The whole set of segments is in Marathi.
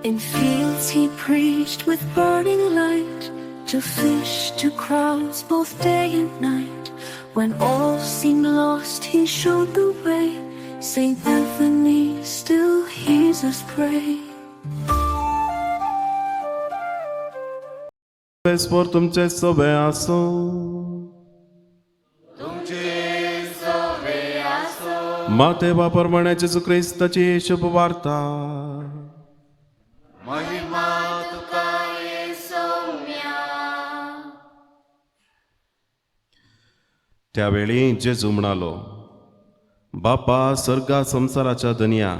In fields he preached with burning light, to fish, to crowds both day and night. When all seemed lost he showed the way, Saint Anthony still hears us pray. Spor तुमचे सोबे आसो, माते वापरमणे जेजू ख्रिस्ताची शुभ वार्ता. महिमा तुका येसोम्या. त्यावेळी जेजू म्हणालो, बापा सर्गा संसाराच्या दनया,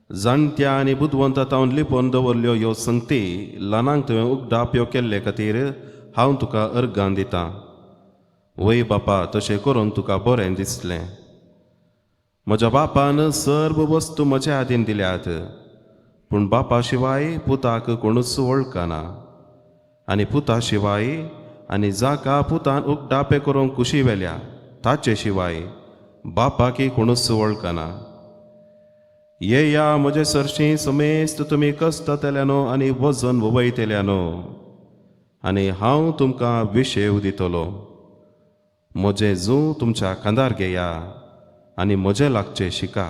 जाणत्या आनी बुदवंतांतावन लिपोवन दवरल्यो ह्यो संगती ल्हानांक तुवें उगडाप्यो केल्ले खातीर हांव तुका अर्गां दितां. वय बापा, तशें करून तुका बरें दिसलें. म्हज्या बापान सर्व वस्तू म्हज्या हातीन दिल्यात, पूण बापा शिवाय पुताक कोणूच वळखना, आनी पुता शिवाय आनी जाका पुतान उगडापे करूंक कुशी वेल्या ताचे शिवाय बापाकी कोणूच वळखना. येया म्हजे सरशी समेस्त तुमी कश्टांतल्यानो आनी वजन वयतल्यानो, आनी हांव तुमकां विशेव दितलो. म्हजें जूं तुमच्या खांदार घेया आनी म्हजे लागचे शिका,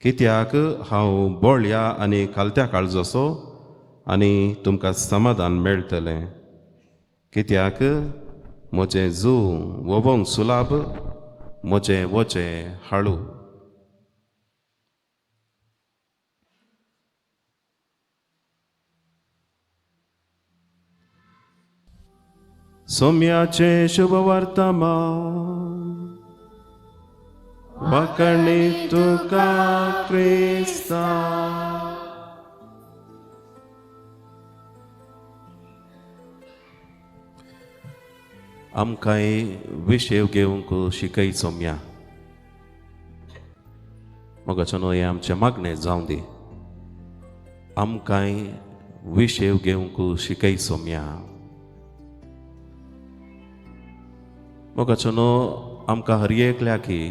कित्याक हांव बोळ्या आनी खालत्या काळजोसो, आनी तुमकां समाधान मेळटलें. कित्याक म्हजें जूं वोवंक सुलाभ, म्हजें वचें हाळू. सोम्याचे शुभ वर्तमान. वाकणी तुका क्रिस्ता. आमकांय विशेव घेवंक शिकय सोम्या. मोगाचें न्हय, आमचें मागणें जावं दी. आमकांय विशेव घेवंक शिकय सोम्या. मोगाचें न्हय, आमकां हर एकल्याकी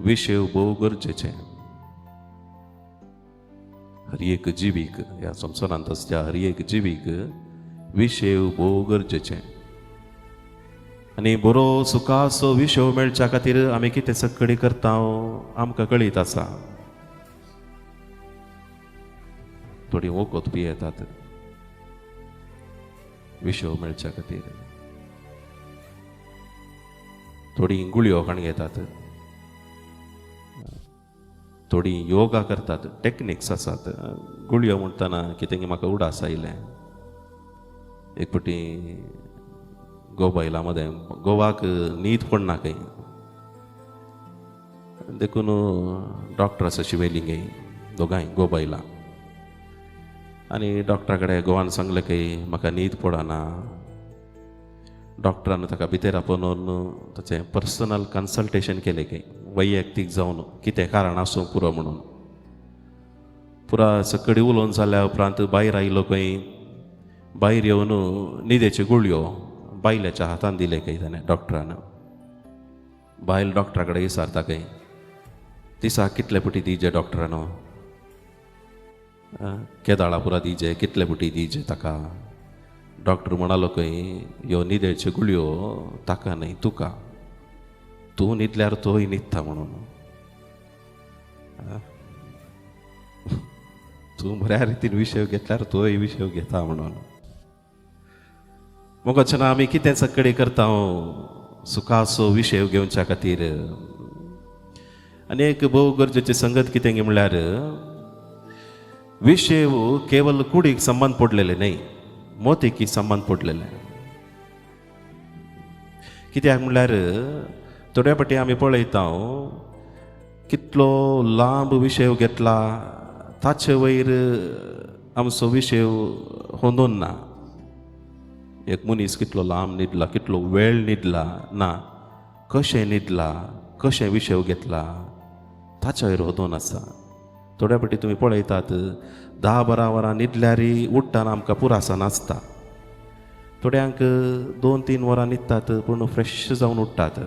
विशेव भोव गरजेचें. हर एक जिवीक, ह्या संवसारांत आसच्या हर एक जिवीक विशेव भोव गरजेचें. आनी बरो सुखासो विशेव मेळच्या खातीर आमी कितें सक्कडी करता आमकां कळीत आसा. थोडी वखद पियेतात विशेव मेळच्या खातीर, थोडी गुळयो खाण घेतात, थोडी योगा करतात. टॅक्निक्स आसात. गुळयो म्हणटना कितें म्हाका उडास आयलें. एक फावटी गोबायला मदें गोवाक न्हीद पडना खंय, देखून डॉक्टर अशी वेली गे दोगांय गोबायला. आनी डॉक्टरा कडेन गोवान सांगलें की म्हाका न्हीद पडना. डॉक्टरान ताका भितर आपणून ताचें पर्सनल कन्सल्टेशन केलें की वैयक्तीक जावन कितें कारण आसूं पुरो म्हणून. पुरा सकडी उलोवन जाल्या उपरांत भायर आयलो खंय. भायर येवन न्हिदेच्यो गुळयो बायल्याच्या हातान दिले खंय ताणें डॉक्टरान. बायल डॉक्टरा कडेन विचारता खंय, दिसाक कितले पुटी दिजे डॉक्टरान, केदाळा पुरा दिजे, कितले पुटी दिजे ताका. डॉक्टर म्हणालो खंय, ह्यो न्हिदेच्यो गुळयो ताका न्हय तुका, तूं न्हिदल्यार तोय न्हिदता म्हणून. तूं बऱ्या रितीन विशेव घेतल्यार तोय विशेव घेता म्हणून. मोगाचें आमी कितें सक्कडी करता सुखासो विशेव घेवच्या खातीर. आनी एक भोव गरजेची संगत कितें गे म्हळ्यार, विशेव केवल कुडीक संबंध पडलेले न्हय, मोतीकी संबंध पडलेले. कित्याक म्हळ्यार थोड्या फावटी आमी पळयता कितलो लांब विशेव घेतला ताचे वयर आमचो विशेव होंदून ना. एक मनीस कितलो लांब न्हिदला, कितलो वेळ न्हिदला ना, कशें न्हिदला, कशें विशेव घेतला ताच्या वयर होंदून आसा. थोड्या फावटी तुमी पळयतात 10-12 वरां न्हिदल्यारी उठ्ठाना आमकां पुरासा नासता. थोड्यांक 2-3 वरां न्हिदतात पूण फ्रेश जावन उठ्ठात.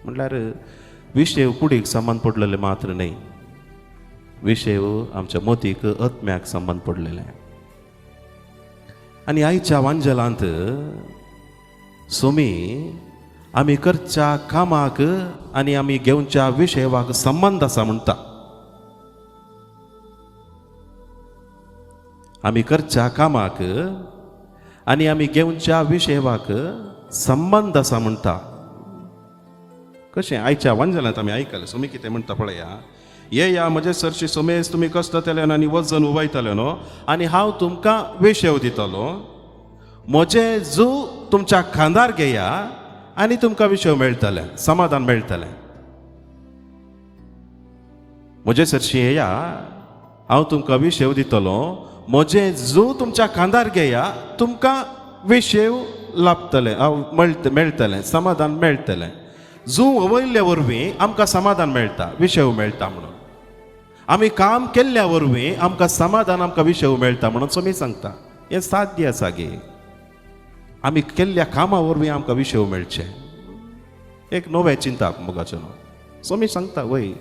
म्हटल्यार विशेव कुडीक संबंध पडलेले मात्र न्हय. विषय आमच्या मोतीक आत्म्याक संबंध पडलेले. आणि आयच्या वांजलांत सोमी आमी करच्या कामाक आनी आमी घेवच्या विशयाक संबंध आसा म्हणटा. आमी करच्या कामाक आनी आमी घेवच्या विशयाक संबंध आसा म्हणटा. कशें आयच्या वांजलांत आमी आयकलें सोमी कितें म्हणटा पळया. ये या म्हजे सरशी सोमेस तुमी कश्टतल्यान आनी वजन उवयतले न्हू आनी हांव तुमकां विशय दितलो. म्हजे जू तुमच्या खांदार घेया आनी तुमकां विशय मेळटले, समाधान मेळटलें. म्हजे सरशी येया हांव तुमकां विशय दितलो. म्हजे जू तुमच्या खांदार घेया तुमकां विशय लाभतले, मेळटलें, समाधान मेळटलें. जू वयल्ल्या वरवीं आमकां समाधान मेळटा, विशय मेळटा म्हणून. आमी काम केल्ल्या वरवीं आमकां समाधान, आमकां विशय मेळटा म्हणून सोमी सांगता. हें साध्य आसा गे. आमी केल्ल्या कामा वरवीं आमकां विशय मेळचे. एक नवें चिंतप मोगाचें न्हू. सोमी सांगता वय.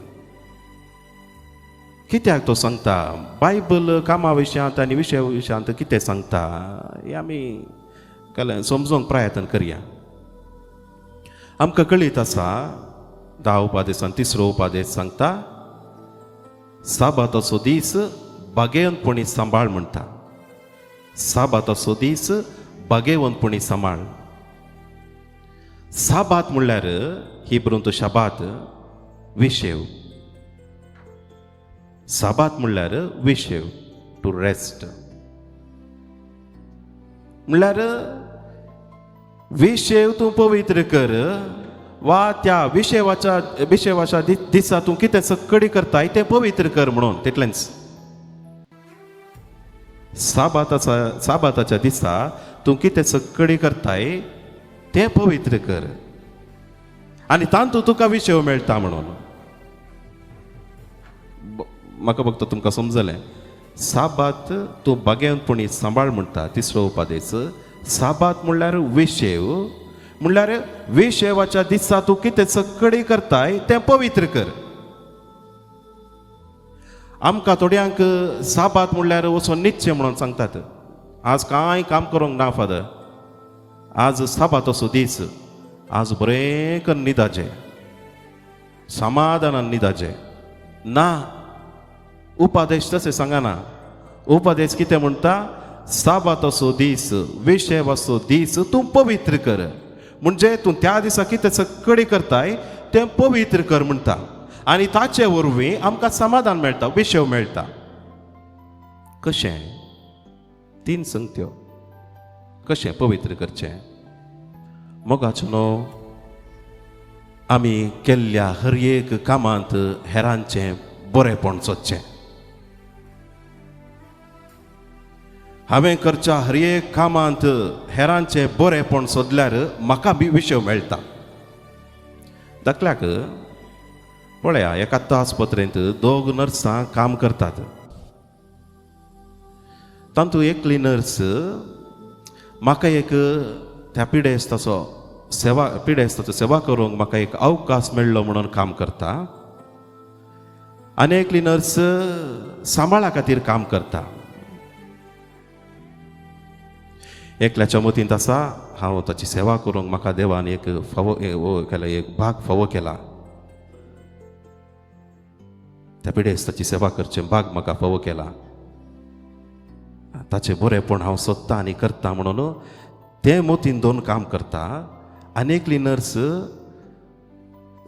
कित्याक तो सांगता? बायबल कामा विशयांत आनी विशया विशयांत कितें सांगता हें आमी समजूंक प्रयत्न करया. आमकां कळीत आसा 10 उपादेशांत 3रो उपादेश सांगता साबाताचो दीस बागेवंतपणी सांबाळ म्हणटा. साबाताचो दीस बागेवंतपणी सांबाळ. साबात म्हणल्यार हिब्रूंत शबात, विशेव. साबात म्हणल्यार विशेव, टू रेस्ट. म्हणल्यार विशेव तूं पवित्र कर वा त्या विशेवाच्या दिसा तूं कितें सक्कडी करताय तें पवित्र कर म्हणून. तितलेंच. साबाताच्या दिसा तूं कितें सक्कडी करताय तें पवित्र कर आनी तांतूं तुका विशय मेळटा म्हणून. म्हाका फक्त तुमकां समजलें. साबात तूं बागेवंतपणी सांबाळ म्हणटा 3रो उपादेश. साबात म्हणल्यार विशेव, म्हणल्यार विशेवाच्या दिसा तूं कितें सक्कडी करताय तें पवित्र कर. आमकां थोड्यांक साबात म्हणल्यार वचून नित्य म्हणून सांगतात. आज कांय काम करूंक ना फादर, आज साबाताचो दीस, आज बरें करून न्हिदाचें, समाधानान न्हिदाचें. ना, उपादेश तशें सांगना. उपादेश कितें म्हणटा? साबाताचो दीस, विशेवाचो दीस तूं पवित्र कर. म्हणजे तूं त्या दिसा कितें सक्कडी करताय तें पवित्र कर म्हणटा. आनी ताचे वरवीं आमकां समाधान मेळटा, विशय मेळटा. कशें? 3 संगत्यो. कशें पवित्र करचें? मोगाचो न्हू. आमी केल्ल्या हर एक कामांत हेरांचें बरेंपण सोदचें. हांवें करच्या हर एक कामांत हेरांचें बरेंपण सोदल्यार म्हाका बी विशय मेळटा. दाखल्याक पळया, एका आस्पत्रेंत 2 नर्सां काम करतात. तातूंत एकली नर्स म्हाका एक त्या पिडेस्ताचो सेवा करूंक म्हाका एक अवकाश मेळ्ळो म्हणून काम करता. आनी एकली नर्स सांबाळा खातीर काम करता. एकल्याच्या मतींत आसा हांव ताची सेवा करूंक म्हाका देवान एक भाग फावो केला. त्या पिडेस्ताची सेवा करचें भाग म्हाका फावो केला. ताचें बरेंपण हांव सोदतां आनी करता म्हणून ते मोतीन 2 काम करता. आनेकली नर्स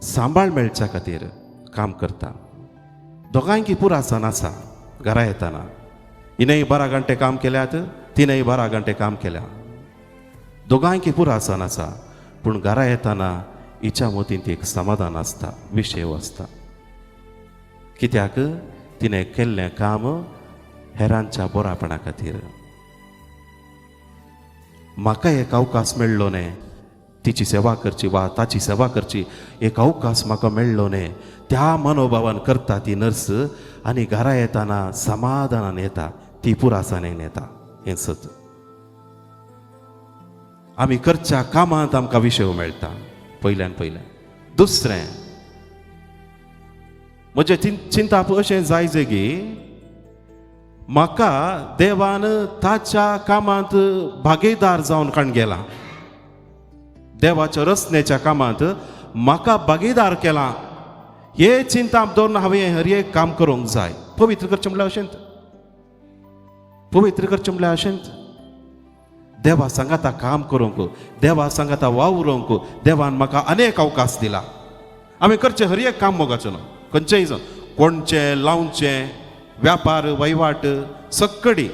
सांबाळ मेळच्या खातीर काम करता. दोगांयकी पुरासन आसा. घरा येताना हिनंय 12 घंटे काम केल्यात, तिनंय 12 घंटे काम केल्या. दोगांयकी पुरासन आसा. पूण घरा येताना हिच्या मोतीन एक समाधान आसता, विशय आसता. कित्याक तिणें केल्लें काम हेरांच्या बरापणा खातीर. म्हाका एक अवकाश मेळ्ळो न्ही तिची सेवा करची वा ताची सेवा करची, एक अवकाश म्हाका मेळ्ळो न्ही, त्या मनोभावान करता ती नर्स. आनी घरा येताना समाधानान येता, ती पुरासानेन येता. हें सत. आमी करच्या कामांत आमकां विशय मेळटा पयल्यान पयलें. दुसरें म्हजे चिंताप अशें जाय जगी म्हाका देवान ताच्या कामांत भागीदार जावन काण गेला. देवाच्या रचनेच्या कामांत म्हाका भागीदार केला. हे चिंताप दवरून हांवें हर एक काम करूंक जाय. पवित्र करचें म्हणल्यार अशेंच. पवित्र करचें म्हणल्यार अशेंच. देवा सांगाता काम करूंक, देवा सांगाता वावरूंक देवान म्हाका अनेक अवकाश दिला. हांवें करचें हर एक काम मोगाचें न्हू. खंयचेंय जावं, कोणचें लावचें, व्यापार वहिवाट सगळी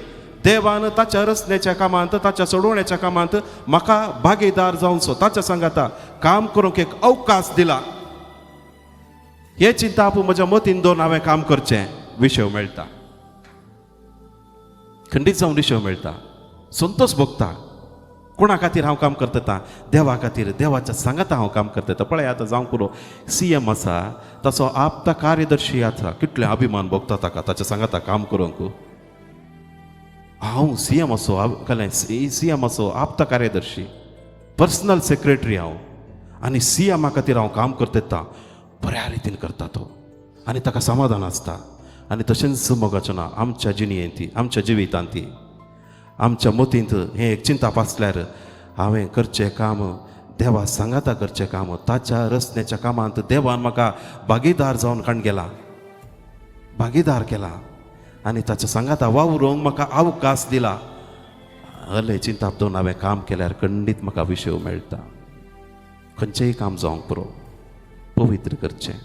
देवान ताच्या रचनेच्या कामांत, ताच्या सोडवण्याच्या कामांत म्हाका भागीदार जावचो, ताच्या सांगाता काम करूंक एक अवकाश दिला. हे चिंता म्हज्या मतीन दवरून हांवें काम करचें विशय मेळटा. खंडीत जावन विशय मेळटा. संतोष भोगता. कोणा खातीर हांव काम करता? देवा खातीर, देवाच्या सांगाता हांव काम करता. पळय आतां जावं पुरो CM आसा, ताचो आपता कार्यदर्शी आसा, कितले अभिमान भोगता ताका ताच्या सांगाता काम करूंक. हांव CM असो, कळ्ळें, CM असो, आपता कार्यदर्शी, पर्सनल सेक्रेटरी हांव, आनी CM खातीर हांव काम करता. बऱ्या रितीन करता तो, आनी ताका समाधान आसता. आनी तशेंच मोगाचें ना आमच्या जिणेंत, आमच्या जिवितांत, आमच्या मतींत हें एक चिंताप आसल्यार हांवें करचें काम देवा सांगाता करचें काम, ताच्या रचनेच्या कामांत देवान म्हाका भागीदार जावन काण गेला, भागीदार केला, आनी ताच्या सांगाता वावरूंक म्हाका अवकाश दिला. हले चिंताप दवरून हांवें काम केल्यार खंडीत म्हाका विशय मेळटा. खंयचेंय काम जावंक पुरो पवित्र करचें.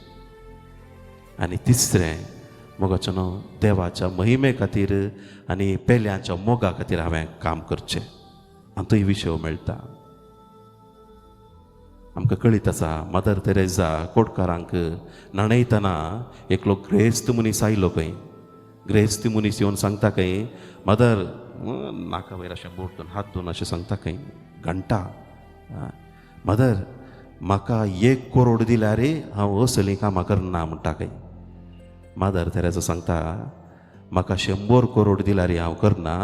आनी तिसरें मोगाचें न्हू, देवाच्या महिमे खातीर आनी पेल्याच्या मोगा खातीर हांवें काम करचें. आनी थंय विशय मेळटा. आमकां कळीत आसा मदर तेरेसा कोडकारांक न्हाणयतना एकलो ग्रेस्त मनीस आयलो खंय. ग्रेस्त मनीस येवन सांगता खंय, मदर नाका वयर अशें बोट दवरून हात दवरून अशें सांगता खंय, घंटा, मदर म्हाका 1 करोड दिल्यार हांव असलीं कामां करना म्हणटा खंय. मदर तेरेसा सांगता, म्हाका 100 करोड दिल्यार हांव करना,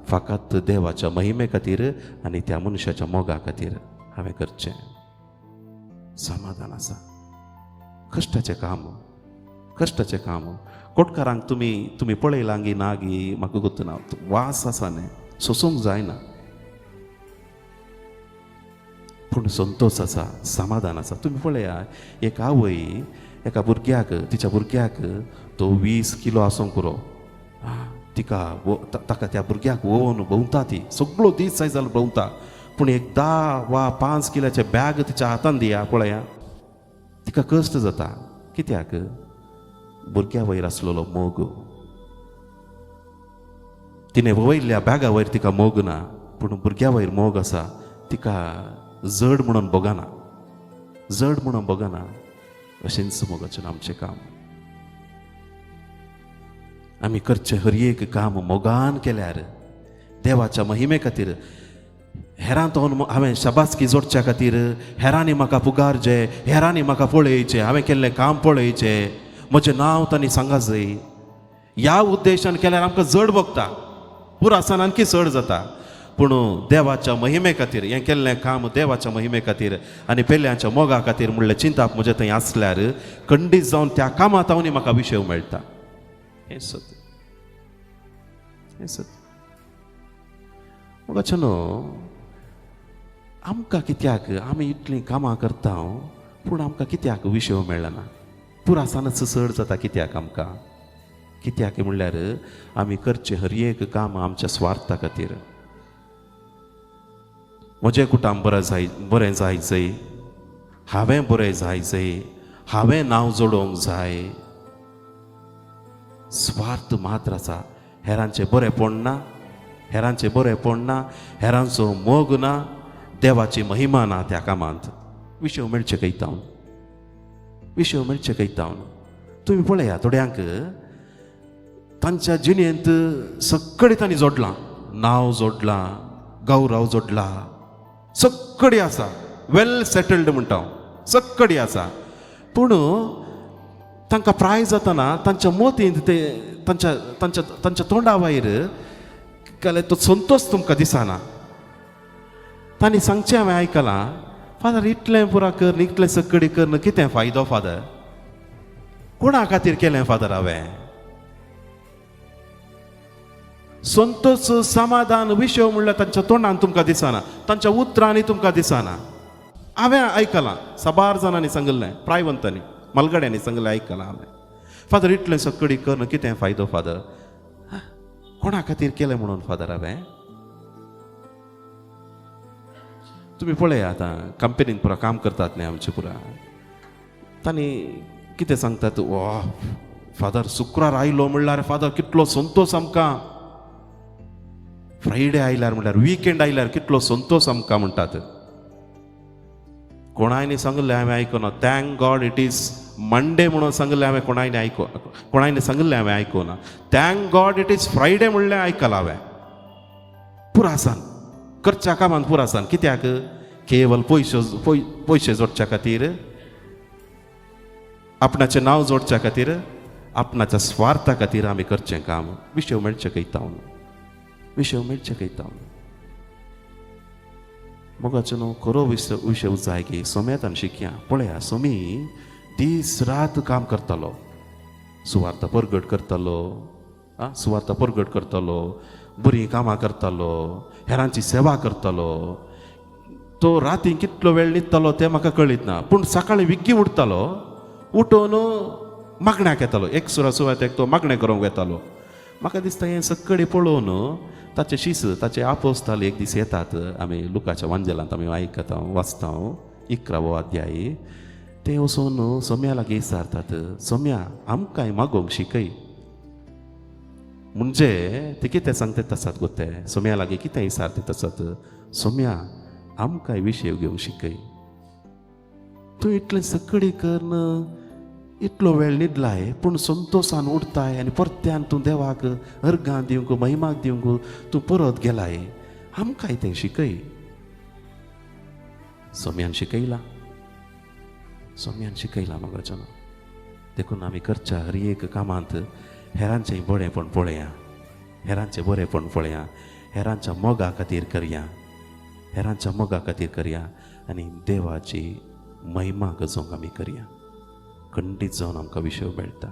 फकत देवाच्या महिमे खातीर आनी त्या मनशाच्या मोगा खातीर हांवें करचें. समाधान आसा. कश्टाचें काम, कश्टाचें काम. कोटकारांक तुमी पळयलां गी ना गी म्हाका गुर्तना, वास आसा न्ही, सोसूंक जायना. पूण संतोष आसा, समाधान आसा. तुमी पळया, एक आवय एका भुरग्याक, तिच्या भुरग्याक तो 20 किलो आसूंक पुरो, ताका त्या भुरग्याक वोवन भोंवता, ती सगळो दीस जाय जाल्यार भोंवता. पूण एक 10 वा 5 किलोचे बॅग तिच्या हातान दिया पळया, तिका कश्ट जाता. कित्याक? भुरग्या वयर आसलेलो मोग. तिणें वयल्ल्या बॅगा वयर तिका मोग ना, पूण भुरग्या वयर मोग आसा. तिका जड म्हणून बघना, जड म्हणून बघना. अशेंच मोगाचें आमचें काम. आमी करचें हर एक काम मोगान केल्यार देवाच्या महिमे खातीर. हेरां तो हांवें शाबासकी जोडच्या खातीर, हेरांनी म्हाका पुगारचे, हेरांनी म्हाका पळयचें, हांवें केल्लें काम पळयचें, म्हजें नांव तांणी सांगा जाय, ह्या उद्देशान केल्यार आमकां जड भोगता. पुरासान आणकी चड जाता. पूण देवाच्या महिमे खातीर हें केल्लें काम देवाच्या महिमे खातीर आनी पेल्याच्या मोगा खातीर म्हणलें चिंताप म्हजे थंय आसल्यार खंडीत जावन त्या कामांत हांव म्हाका विशय मेळटा. हें सत्य, हें सत्य. मोगाचें न्हू, आमकां कित्याक आमी इतलीं कामां करता पूण आमकां कित्याक विशय मेळना? पुरासानच चड जाता कित्याक आमकां? कित्याक म्हणल्यार आमी करचें हर एक काम आमच्या स्वार्था खातीर. म्हजें कुटुंब बरें जायचें, हांवें बरें जायचें, हांवें नांव जोडोवंक जाय. स्वार्थ मात्र आसा. हेरांचें बरें पडना, हेरांचें बरें पडना, हेरांचो मोग ना, देवाची महिमा ना त्या कामांत. विशय मेळचे कैतावन, विशय मेळचे कैतावन. तुमी पळया, थोड्यांक तांच्या जिणेंत सगळें तांणी जोडलां, नांव जोडलां, गौरव जोडला, सगळी आसा, वेल सेटल्ड म्हणटा, सगळी आसा. पूण तांकां प्राय जातना तांच्या मोतींत ते तांच्या तोंडा वयर केले तो संतोष तुमकां दिसना. तांणी सांगचें हांवें आयकलां, फादर इतलें पुरा कर, इतलें सगळी कर, कितें फायदो फादर? कोणा खातीर केलें फादर हांवें? संतोष समाधान विशय म्हणल्यार तांच्या तोंडान तुमकां दिसना, तांच्या उतरांनी तुमकां दिसना. हांवें आयकलां, साबार जाणांनी सांगलें, प्रायवंतांनी मलगड्यांनी सांगलें, आयकलां हांवें. फादर इतलें सकडी करन कितें फायदो फादर? कोणा खातीर केलें म्हणून फादर हांवें? तुमी पळया आतां कंपनीन पुरा काम करतात न्ही आमचे पुरा, तांणी कितें सांगतात, वा फादर शुक्रार आयलो म्हणल्यार फादर कितलो संतोष आमकां, फ्रायडे आयल्यार म्हणल्यार विकेंड आयल्यार कितलो संतोष आमकां म्हणटात. कोणायनी सांगलें हांवें आयकना, thank God it is Monday म्हणून सांगलें हांवें, कोणायनी सांगलें हांवें आयकना. Thank God it is Friday म्हणलें आयकलां हांवें. पुरासान करच्या कामान पुरासान. कित्याक? केवल पयशे जोडच्या खातीर, आपणाचें नांव जोडच्या खातीर, आपणाच्या स्वार्था खातीर आमी करचें काम. विशय मेळचे खंयता विशय मेळचे खंयता. मोगाचो न्हू खरो विशय जाय की सोम्यातान शिकया. पळया, सोमी दीस रात काम करतालो, सुवार्ता परगट करतालो, सुवार्ता परगट करतालो, बरीं कामां करतालो, हेरांची सेवा करतालो. तो राती कितलो वेळ न्हिदतालो तें म्हाका कळीत ना, पूण सकाळीं विग्गी उठतालो, उठोवन मागण्याक येतालो. एक सुवातेक तो मागणें करूंक येतालो. म्हाका दिसता हें सगळें पळोवन ताचे शिस, ताचे आपोस्ताल एक दीस येतात. आमी लुकाच्या वांजेलांत आमी आयकता, वाचता 11वो अध्याय. ते वचून सोम्या लागीं विचारतात, सोम्या आमकांय मागोवंक शिकय. म्हणजे ते कितें सांगतात तसात गो, ते सोम्या लागीं कितें विचारतात तसात, सोम्या आमकांय विशय घेवंक शिकय. तूं इतलें सकडी करन इतलो वेळ न्हिदलाय, पूण संतोशान उठताय आनी परत्यान तूं देवाक अर्गां दिवंक, महिमाक दिवंक तूं परत गेलाय. आमकांय तें शिकय. सोम्यान शिकयलां, सोम्यान शिकयलां मोगाचो. देखून आमी करच्या हर एक कामांत हेरांचें बरेंपण पळया, हेरांचें बरेंपण पळया, हेरांच्या मोगा खातीर करया, हेरांच्या मोगा खातीर करया आनी देवाची महिमा गजोवंक आमी करया. खंडीत जावन आमकां विशय मेळटा.